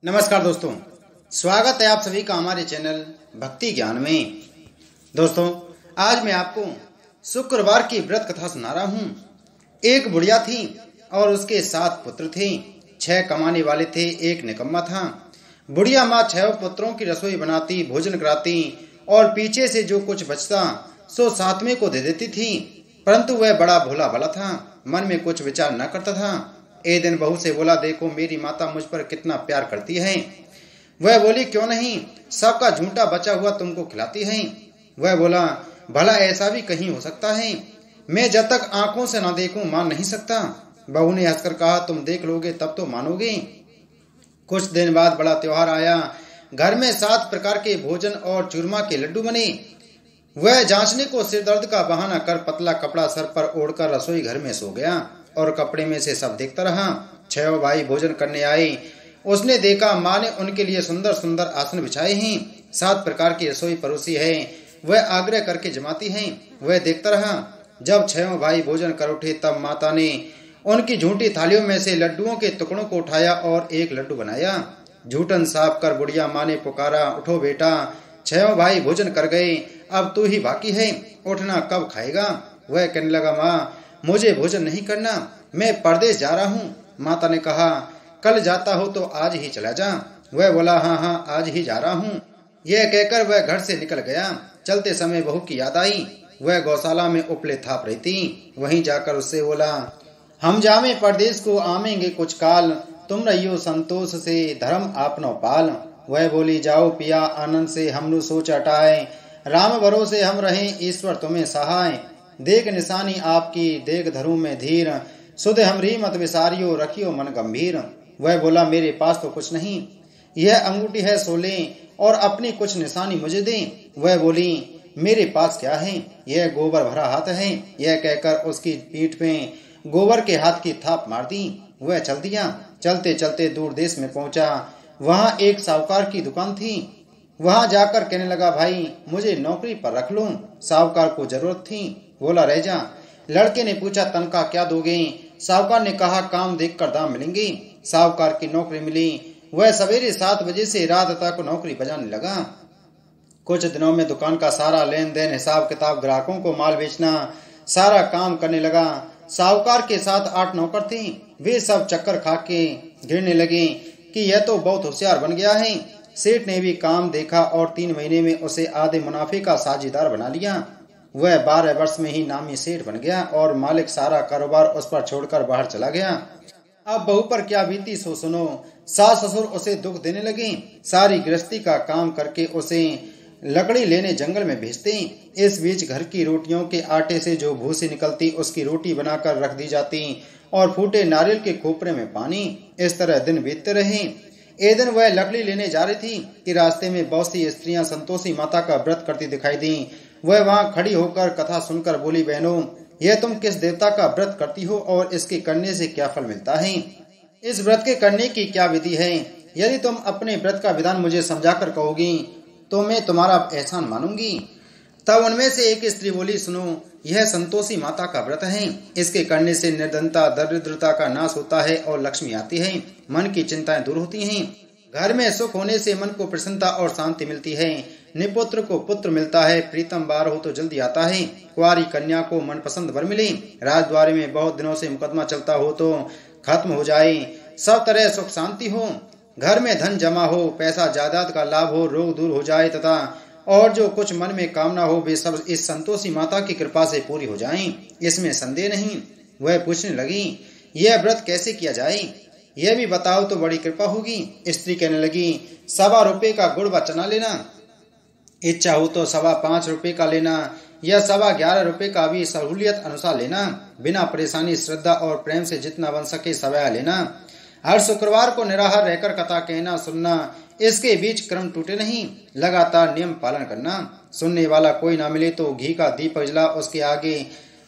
नमस्कार दोस्तों, स्वागत है आप सभी का हमारे चैनल भक्ति ज्ञान में। दोस्तों, आज मैं आपको शुक्रवार की व्रत कथा सुना रहा हूँ। एक बुढ़िया थी और उसके 7 पुत्र थे। 6 कमाने वाले थे, एक निकम्मा था। बुढ़िया माँ 6 पुत्रों की रसोई बनाती, भोजन कराती और पीछे से जो कुछ बचता सो 7वें को दे देती थी। परंतु वह बड़ा भोला भाला था, मन में कुछ विचार न करता था। एक दिन बहू से बोला, देखो मेरी माता मुझ पर कितना प्यार करती है। वह बोली, क्यों नहीं, सबका झूठा बचा हुआ तुमको खिलाती है। वह बोला, भला ऐसा भी कहीं हो सकता है? मैं जब तक आंखों से ना देखूं मान नहीं सकता। बहू ने हंसकर कहा, तुम देख लोगे तब तो मानोगे। कुछ दिन बाद बड़ा त्योहार आया। घर में 7 प्रकार के भोजन और चूरमा के लड्डू बने। वह जांचने को सिर दर्द का बहाना कर पतला कपड़ा सर पर ओढ़कर रसोई घर में सो गया और कपड़े में से सब देखता रहा। 6 भाई भोजन करने आए। उसने देखा माँ ने उनके लिए सुंदर सुंदर आसन बिछाए हैं, 7 प्रकार की रसोई परोसी है। वह आग्रह करके जमाती है। वह देखता रहा। जब 6 भाई भोजन कर उठे तब माता ने उनकी झूठी थालियों में से लड्डुओं के टुकड़ों को उठाया और एक लड्डू बनाया। झूठन साफ कर बुढ़िया माँ ने पुकारा, उठो बेटा, 6 भाई भोजन कर गए, अब तू ही बाकी है, उठना कब खाएगा? वह कहने लगा, माँ मुझे भोजन नहीं करना, मैं परदेश जा रहा हूँ। माता ने कहा, कल जाता हो तो आज ही चला जा। वह बोला, हाँ हाँ आज ही जा रहा हूँ। यह कहकर वह घर से निकल गया। चलते समय बहू की याद आई। वह गौशाला में उपले थाप रही थी। वहीं जाकर उससे बोला, हम जावे परदेश को आवेंगे कुछ काल, तुम रहियो संतोष से धर्म आपनो पाल। वह बोली, जाओ पिया आनंद से हमनु सोच हटाए, राम भरोसे हम रहें ईश्वर तुम्हें सहाय। देख निशानी आपकी देख धरू में धीर, सुध हमरी मत विसारियो रखियो मन गंभीर। वह बोला, मेरे पास तो कुछ नहीं, यह अंगूठी है सोले और अपनी कुछ निशानी मुझे दे। वह बोली, मेरे पास क्या है, यह गोबर भरा हाथ है। यह कहकर उसकी पीठ पे गोबर के हाथ की थाप मार दी। वह चल दिया। चलते चलते दूर देश में पहुंचा। वहां एक साहूकार की दुकान थी। वहां जाकर कहने लगा, भाई मुझे नौकरी पर रख लो। साहूकार को जरूरत थी। बोला, रह जा। लड़के ने पूछा, तनख्वाह क्या दोगे? साहूकार ने कहा, काम देखकर दाम मिलेंगे। साहूकार की नौकरी मिली। वह सवेरे 7 बजे से रात तक नौकरी बजाने लगा। कुछ दिनों में दुकान का सारा लेन देन, हिसाब किताब, ग्राहकों को माल बेचना, सारा काम करने लगा। साहूकार के साथ 8 नौकर थे। वे सब चक्कर खा के गिरने लगे कि यह तो बहुत होशियार बन गया है। सेठ ने भी काम देखा और 3 महीने में उसे आधे मुनाफे का साझेदार बना लिया। वह 12 वर्ष में ही नामी सेठ बन गया और मालिक सारा कारोबार उस पर छोड़कर बाहर चला गया। अब बहू पर क्या बीती सो सुनो। सास ससुर उसे दुख देने लगे। सारी गृहस्थी का काम करके उसे लकड़ी लेने जंगल में भेजते। इस बीच घर की रोटियों के आटे से जो भूसी निकलती उसकी रोटी बनाकर रख दी जाती और फूटे नारियल के खोपरे में पानी। इस तरह दिन बीतते रहे। एक दिन वह लकड़ी लेने जा रही थी कि रास्ते में बहुत सी स्त्रियां संतोषी माता का व्रत करती दिखाई दी। वह वहां खड़ी होकर कथा सुनकर बोली, बहनों यह तुम किस देवता का व्रत करती हो और इसके करने से क्या फल मिलता है? इस व्रत के करने की क्या विधि है? यदि तुम अपने व्रत का विधान मुझे समझाकर कहोगी तो मैं तुम्हारा एहसान मानूंगी। तब उनमें से एक स्त्री बोली, सुनो, यह संतोषी माता का व्रत है। इसके करने से निर्धनता दरिद्रता का नाश होता है और लक्ष्मी आती है, मन की चिंताएं दूर होती हैं। घर में सुख होने से मन को प्रसन्नता और शांति मिलती है। निपुत्र को पुत्र मिलता है, प्रीतम बार हो तो जल्दी आता है। कुंवारी कन्या को मनपसंद वर मिले, राजद्वार में बहुत दिनों से मुकदमा चलता हो तो खत्म हो जाए, सब तरह सुख शांति हो, घर में धन जमा हो, पैसा जायदाद का लाभ हो, रोग दूर हो जाए तथा और जो कुछ मन में कामना हो वे सब इस संतोषी माता की कृपा से पूरी हो जाएं, इसमें संदेह नहीं। वह पूछने लगी, यह व्रत कैसे किया जाए, यह भी बताओ तो बड़ी कृपा होगी। स्त्री कहने लगी, 1.25 रुपये का गुड़ व चना लेना, इच्छा हो तो 5.25 रुपये का लेना या 11.25 रुपये का भी सहूलियत अनुसार लेना। बिना परेशानी श्रद्धा और प्रेम से जितना बन सके सवैया लेना। हर शुक्रवार को निराहार रहकर कथा कहना सुनना, इसके बीच क्रम टूटे नहीं, लगातार नियम पालन करना। सुनने वाला कोई ना मिले तो घी का दीपक जला उसके आगे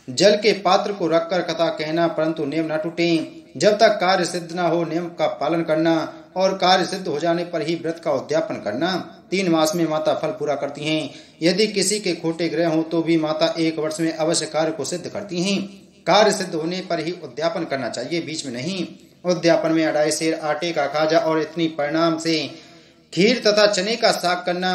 जल के पात्र को रखकर कथा कहना, परंतु नियम न टूटे। जब तक कार्य सिद्ध न हो नियम का पालन करना और कार्य सिद्ध हो जाने पर ही व्रत का उद्यापन करना। 3 मास में माता फल पूरा करती हैं। यदि किसी के खोटे ग्रह हो तो भी माता 1 वर्ष में अवश्य कार्य को सिद्ध करती हैं। कार्य सिद्ध होने पर ही उद्यापन करना चाहिए, बीच में नहीं। उद्यापन में 2.5 सेर आटे का खाजा और इतनी परिणाम से खीर तथा चने का साग करना,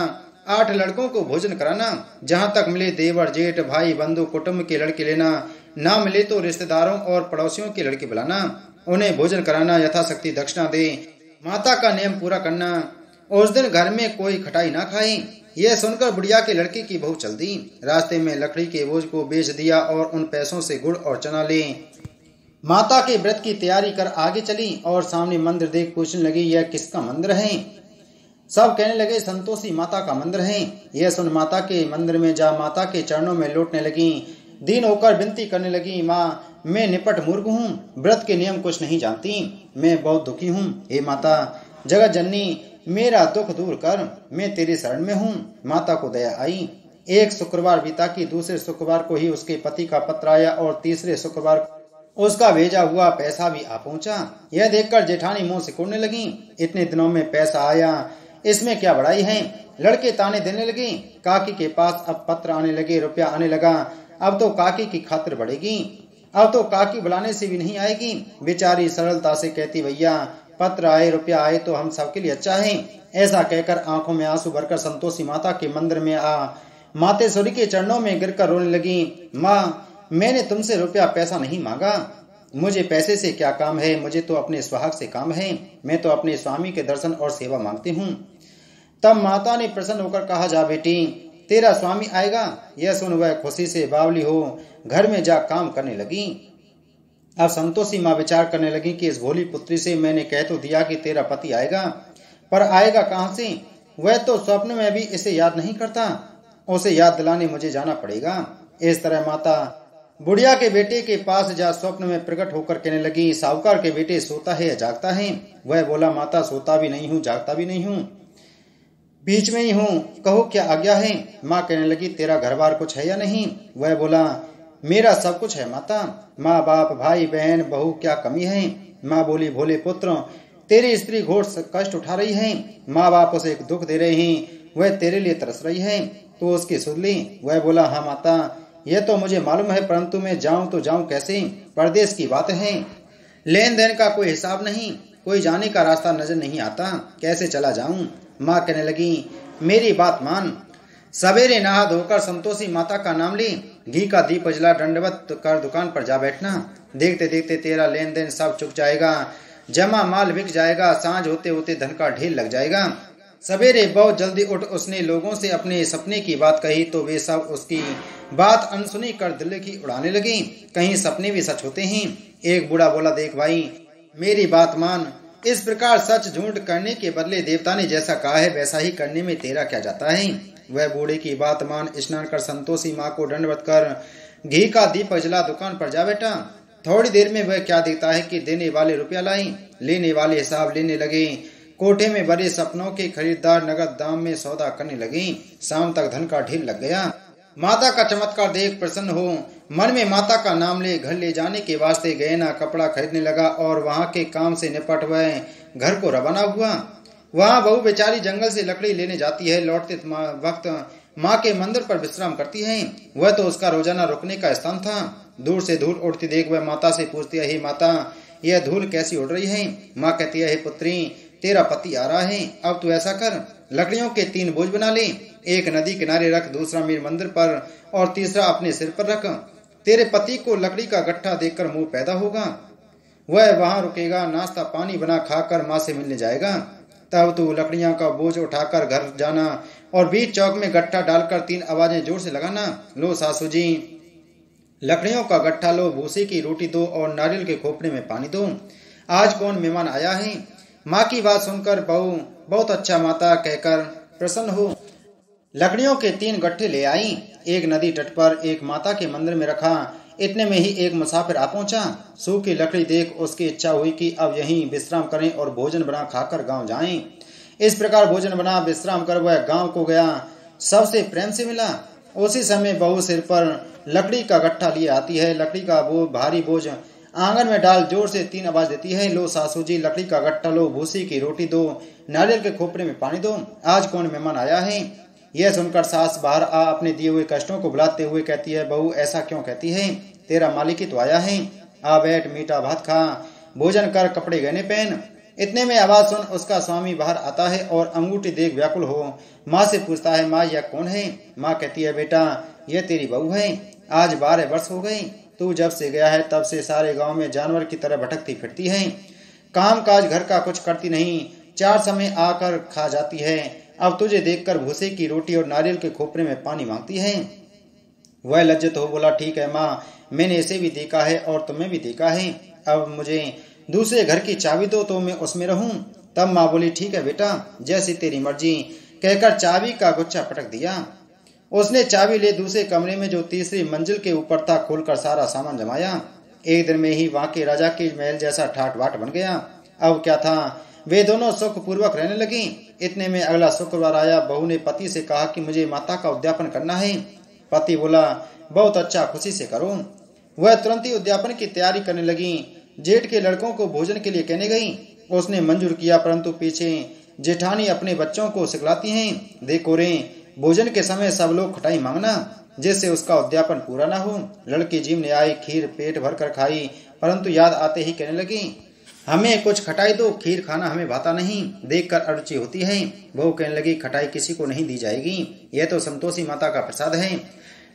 8 लड़कों को भोजन कराना, जहां तक मिले देवर जेठ भाई बंधु कुटुंब के लड़के लेना, ना मिले तो रिश्तेदारों और पड़ोसियों के लड़के बुलाना, उन्हें भोजन कराना, यथाशक्ति दक्षिणा दे, माता का नियम पूरा करना, उस दिन घर में कोई खटाई ना खाए। यह सुनकर बुढ़िया के लड़के की बहू चल दी। रास्ते में लकड़ी के बोझ को बेच दिया और उन पैसों से गुड़ और चना ले माता के व्रत की तैयारी कर आगे चली और सामने मंदिर देख पूछने लगी, यह किसका मंदिर है? सब कहने लगे, संतोषी माता का मंदिर है। यह सुन माता के मंदिर में जा माता के चरणों में लौटने लगी। दीन होकर विनती करने लगी, माँ मैं निपट मूर्ख हूँ, व्रत के नियम कुछ नहीं जानती, मैं बहुत दुखी हूँ। हे माता जगत जननी, मेरा दुख दूर कर, मैं तेरी शरण में हूँ। माता को दया आई। एक शुक्रवार बीता कि दूसरे शुक्रवार को ही उसके पति का पत्र आया और तीसरे शुक्रवार उसका भेजा हुआ पैसा भी आ पहुंचा। यह देखकर जेठानी मुंह सिकोड़ने लगी, इतने दिनों में पैसा आया, इसमें क्या बड़ाई है? लड़के ताने देने लगे। काकी के पास अब पत्र आने लगे, रुपया आने लगा। अब तो काकी की खातिर बढ़ेगी, अब तो काकी बुलाने से भी नहीं आएगी। बेचारी सरलता से कहती, भैया पत्र आए रुपया आए तो हम सबके लिए अच्छा है। ऐसा कहकर आंखों में आंसू भरकर संतोषी माता के मंदिर में मातेश्वरी के चरणों में गिरकर रोने लगी। माँ मैंने तुमसे रुपया पैसा नहीं मांगा, मुझे पैसे से क्या काम है, मुझे तो अपने सुहाग से काम है, मैं तो अपने स्वामी के दर्शन और सेवा मांगती हूँ। तब माता ने प्रसन्न होकर कहा, जा बेटी तेरा स्वामी आएगा। यह सुन वह खुशी से बावली हो घर में जा काम करने लगी। अब संतोषी माँ विचार करने लगी कि इस भोली पुत्री से मैंने कह तो दिया कि तेरा पति आएगा, पर आएगा कहाँ से? वह तो स्वप्न में भी इसे याद नहीं करता, उसे याद दिलाने मुझे जाना पड़ेगा। इस तरह माता बुढ़िया के बेटे के पास जा स्वप्न में प्रकट होकर कहने लगी, साहूकार के बेटे सोता है या जागता है? वह बोला, माता सोता भी नहीं हूँ जागता भी नहीं हूँ, बीच में ही हूँ, कहो क्या आज्ञा है? माँ कहने लगी, तेरा घर बार कुछ है या नहीं? वह बोला, मेरा सब कुछ है माता, माँ बाप भाई बहन बहू क्या कमी है? माँ बोली, भोले पुत्र तेरी स्त्री घोर कष्ट उठा रही है, माँ बाप उसे दुख दे रहे हैं, वह तेरे लिए तरस रही है, तो उसकी सुन ली। वह बोला, हाँ माता यह तो मुझे मालूम है, परंतु मैं जाऊं तो जाऊं कैसे? परदेश की बात है, लेन देन का कोई हिसाब नहीं, कोई जाने का रास्ता नजर नहीं आता, कैसे चला जाऊं? माँ कहने लगी, मेरी बात मान। सवेरे नहा धोकर संतोषी माता का नाम ली, घी का दीप जला दंडवत कर दुकान पर जा बैठना। देखते देखते तेरा लेन देन सब चुक जाएगा, जमा माल बिक जाएगा, सांझ होते होते धन का ढेर लग जाएगा। सवेरे बहुत जल्दी उठ उसने लोगों से अपने सपने की बात कही तो वे सब उसकी बात अनसुनी कर दिल की उड़ाने लगी। कहीं सपने भी सच होते हैं। एक बूढ़ा बोला, देख भाई मेरी बात मान, इस प्रकार सच झूठ करने के बदले देवता ने जैसा कहा है वैसा ही करने में तेरा क्या जाता है? वह बूढ़े की बात मान स्नान कर संतोषी माँ को दंडवत कर घी का दीप जला दुकान पर जा बैठा। थोड़ी देर में वह क्या देखता है कि देने वाले रुपया लाई, लेने वाले हिसाब लेने लगे। कोठे में बड़े सपनों के खरीदार नगद दाम में सौदा करने लगे। शाम तक धन का ढेर लग गया। माता का चमत्कार देख प्रसन्न हो मन में माता का नाम ले घर ले जाने के वास्ते गहना कपड़ा खरीदने लगा और वहां के काम से निपट वह घर को रवाना हुआ। वहां बहू बेचारी जंगल से लकड़ी लेने जाती है, लौटते वक्त माँ के मंदिर पर विश्राम करती है। वह तो उसका रोजाना रुकने का स्थान था। दूर से धूल उड़ती देख वह माता से पूछती है, हे माता यह धूल कैसी उड़ रही है? माँ कहती है, हे पुत्री तेरा पति आ रहा है, अब तू ऐसा कर लकड़ियों के 3 बोझ बना ले, एक नदी किनारे रख, दूसरा मेरे मंदिर पर और तीसरा अपने सिर पर रख। तेरे पति को लकड़ी का गट्ठा देखकर मुंह पैदा होगा, वह वहां रुकेगा, नाश्ता पानी बना खाकर माँ से मिलने जाएगा। तब तू लकड़ियां का बोझ उठाकर घर जाना और बीच चौक में गट्ठा डालकर 3 आवाजें जोर से लगाना, लो सासू जी लकड़ियों का गट्ठा लो, भूसे की रोटी दो और नारियल के खोपड़े में पानी दो, आज कौन मेहमान आया है? माँ की बात सुनकर बहू बहुत अच्छा माता कहकर प्रसन्न हो लकड़ियों के 3 गट्ठे ले आई। एक नदी तट पर एक माता के मंदिर में रखा। इतने में ही एक मुसाफिर आ पहुंचा। सूखी लकड़ी देख उसकी इच्छा हुई कि अब यहीं विश्राम करें और भोजन बना खाकर गांव जाएं। इस प्रकार भोजन बना विश्राम कर वह गांव को गया, सबसे प्रेम से मिला। उसी समय बहू सिर पर लकड़ी का गट्ठा लिए आती है। लकड़ी का वो भारी बोझ आंगन में डाल जोर से 3 आवाज देती है, लो सासू जी लकड़ी का गट्ठा लो, भूसी की रोटी दो, नारियल के खोपड़े में पानी दो, आज कौन मेहमान आया है? यह सुनकर सास बाहर अपने दिए हुए कष्टों को बुलाते हुए कहती है, बहू ऐसा क्यों कहती है? तेरा मालिक ही तो आया है, आ बैठ मीठा भात खा, भोजन कर, कपड़े गहने पहन। इतने में आवाज सुन उसका स्वामी बाहर आता है और अंगूठी देख व्याकुल हो माँ से पूछता है, माँ यह कौन है? माँ कहती है, बेटा यह तेरी बहू है। आज 12 वर्ष हो गए, तू जब से गया है तब से सारे गांव में जानवर की तरह भटकती फिरती है। काम काज घर का कुछ करती नहीं, 4 समय आकर खा जाती है। अब तुझे देखकर भूसे की रोटी और नारियल के खोपरे में पानी मांगती है। वह लज्जित हो बोला, ठीक है माँ, मैंने इसे भी देखा है और तुम्हें भी देखा है। अब मुझे दूसरे घर की चाबी दो तो मैं उसमें रहूं। तब माँ बोली, ठीक है बेटा, जैसी तेरी मर्जी, कहकर चाबी का गुच्छा पटक दिया। उसने चाबी ले दूसरे कमरे में जो तीसरी मंजिल के ऊपर था खोलकर सारा सामान जमाया। एक दिन में ही वहां के राजा के महल जैसा ठाट बाट बन गया। अब क्या था, वे दोनों सुख पूर्वक रहने लगी। इतने में अगला शुक्रवार आया। बहू ने पति से कहा कि मुझे माता का उद्यापन करना है। पति बोला, बहुत अच्छा, खुशी से करो। वह तुरंत ही उद्यापन की तैयारी करने लगी। जेठ के लड़कों को भोजन के लिए कहने गई। उसने मंजूर किया, परंतु पीछे जेठानी अपने बच्चों को सिखलाती हैं, देखो रे, भोजन के समय सब लोग खटाई मांगना, जिससे उसका उद्यापन पूरा ना हो। लड़की जीव ने आई, खीर पेट भर कर खाई, परंतु याद आते ही कहने लगी, हमें कुछ खटाई दो, खीर खाना हमें भाता नहीं, देखकर अरुचि होती है। बहू कहने लगी, खटाई किसी को नहीं दी जाएगी, यह तो संतोषी माता का प्रसाद है।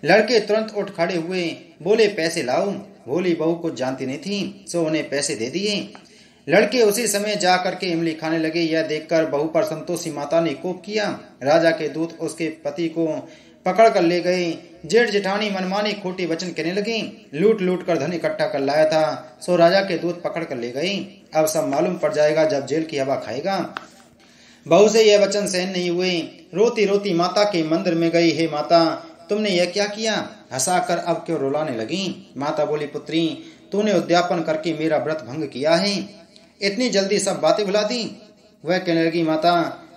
लड़के तुरंत उठ खड़े हुए, बोले, पैसे लाओ। भोली बहू कुछ जानती नहीं थी, सो उन्हें पैसे दे दिए। लड़के उसी समय जा करके इमली खाने लगे। यह देखकर बहू पर संतोषी माता ने कोप किया। राजा के दूत उसके पति को पकड़ कर ले गए। जेठ जेठानी मनमानी खोटी वचन कहने लगी। लूट लूट कर धन इकट्ठा कर लाया था, सो राजा के दूत पकड़ कर ले गए। अब सब मालूम पड़ जाएगा जब जेल की हवा खाएगा। बहू से यह वचन सहन नहीं हुए। रोती रोती माता के मंदिर में गई। हे माता, तुमने यह क्या किया? हंसाकर अब क्यों रुलाने लगी? माता बोली, पुत्री, तूने उद्यापन करके मेरा व्रत भंग किया है, इतनी जल्दी सब बातें भुला दी। वह कहने लगी, माता,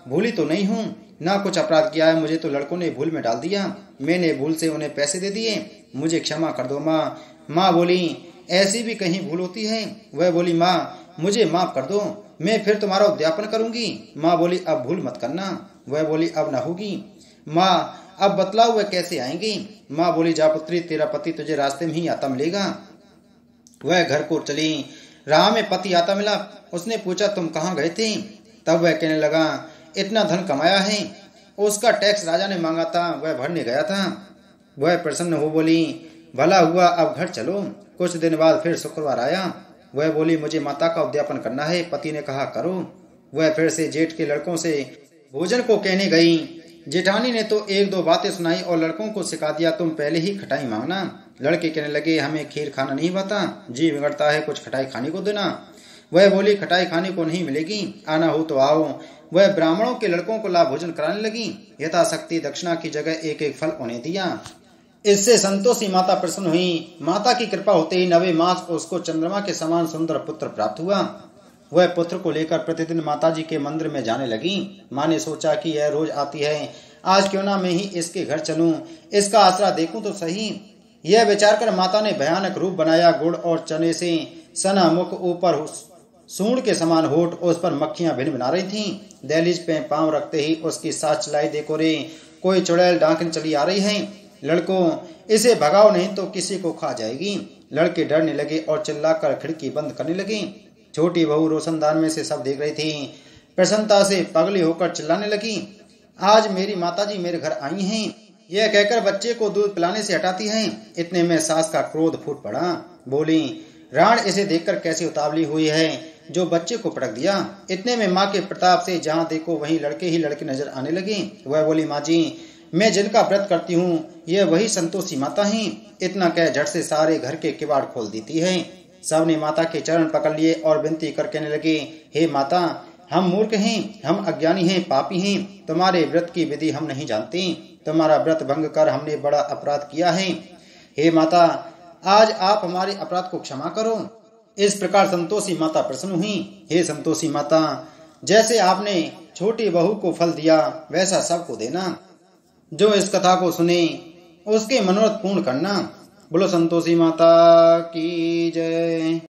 भूली तो नहीं हूँ, ना कुछ अपराध किया है, मुझे तो लड़कों ने भूल में डाल दिया, मैंने भूल से उन्हें पैसे दे दिए, मुझे क्षमा कर दो माँ। माँ बोली, ऐसी भी कहीं भूल होती है? वह बोली, माँ मुझे माफ कर दो, मैं फिर तुम्हारा उद्यापन करूंगी। माँ बोली, अब भूल मत करना। वह बोली, अब न होगी। माँ, अब बतलाओ वह कैसे आएंगी? माँ बोली, जा पुत्री, तेरा पति तुझे रास्ते में ही आता मिलेगा। वह घर को चली। राह में पति आता मिला। उसने पूछा, तुम कहाँ गए थे? तब वह कहने लगा, इतना धन कमाया है, उसका टैक्स राजा ने मांगा था, वह भरने गया था। वह प्रसन्न हो बोली, भला हुआ, अब घर चलो। कुछ दिन बाद फिर शुक्रवार आया। वह बोली, मुझे माता का उद्यापन करना है। पति ने कहा, करो। वह फिर से जेठ के लड़कों से भोजन को कहने गई। जेठानी ने तो 1-2 बातें सुनाई और लड़कों को सिखा दिया, तुम पहले ही खटाई मांगना। लड़के कहने लगे, हमें खीर खाना नहीं पता, जी बिगड़ता है, कुछ खटाई खाने को देना। वह बोली, खटाई खाने को नहीं मिलेगी, आना हो तो आओ। वह ब्राह्मणों के लड़कों को ला भोजन कराने लगी। यथाशक्ति दक्षिणा की जगह एक एक फल उन्हें दिया। इससे संतोषी माता प्रसन्न हुई। माता की कृपा होते ही 9वें मास उसको चंद्रमा के समान सुंदर पुत्र प्राप्त हुआ। वह पुत्र को लेकर प्रतिदिन माताजी के मंदिर में जाने लगी। माँ ने सोचा कि यह रोज आती है, आज क्यों ना मैं ही इसके घर चलूं, इसका आसरा देखूं तो सही। यह विचार कर माता ने भयानक रूप बनाया। गुड़ और चने से सना मुख, ऊपर सूंड के समान होठ, उस पर मक्खियां भिन बना रही थीं। दहलीज पे पांव रखते ही उसकी सांस चलाई, देखो रे, कोई चुड़ैल डांकन चली आ रही है, लड़कों इसे भगाओ नहीं तो किसी को खा जाएगी। लड़के डरने लगे और चिल्लाकर खिड़की बंद करने लगे। छोटी बहू रोशनदान में से सब देख रही थी। प्रसन्नता से पगली होकर चिल्लाने लगी, आज मेरी माताजी मेरे घर आई हैं। यह कहकर बच्चे को दूध पिलाने से हटाती हैं। इतने में सास का क्रोध फूट पड़ा। बोली, राण इसे देखकर कैसी उतावली हुई है जो बच्चे को पटक दिया। इतने में माँ के प्रताप से जहाँ देखो वहीं लड़के ही लड़के नजर आने लगे। वह बोली, माँ जी, मैं जिनका व्रत करती हूँ यह वही संतोषी माता हैं। इतना कह झट से सारे घर के किवाड़ खोल देती है। सबने माता के चरण पकड़ लिए और विनती कर कहने लगे, हे माता, हम मूर्ख हैं, हम अज्ञानी हैं, पापी हैं, तुम्हारे व्रत की विधि हम नहीं जानते, तुम्हारा व्रत भंग कर हमने बड़ा अपराध किया है। हे माता, आज आप हमारे अपराध को क्षमा करो। इस प्रकार संतोषी माता प्रसन्न हुई। हे संतोषी माता, जैसे आपने छोटी बहू को फल दिया वैसा सबको देना। जो इस कथा को सुने उसके मनोरथ पूर्ण करना। बोलो संतोषी माता की जय।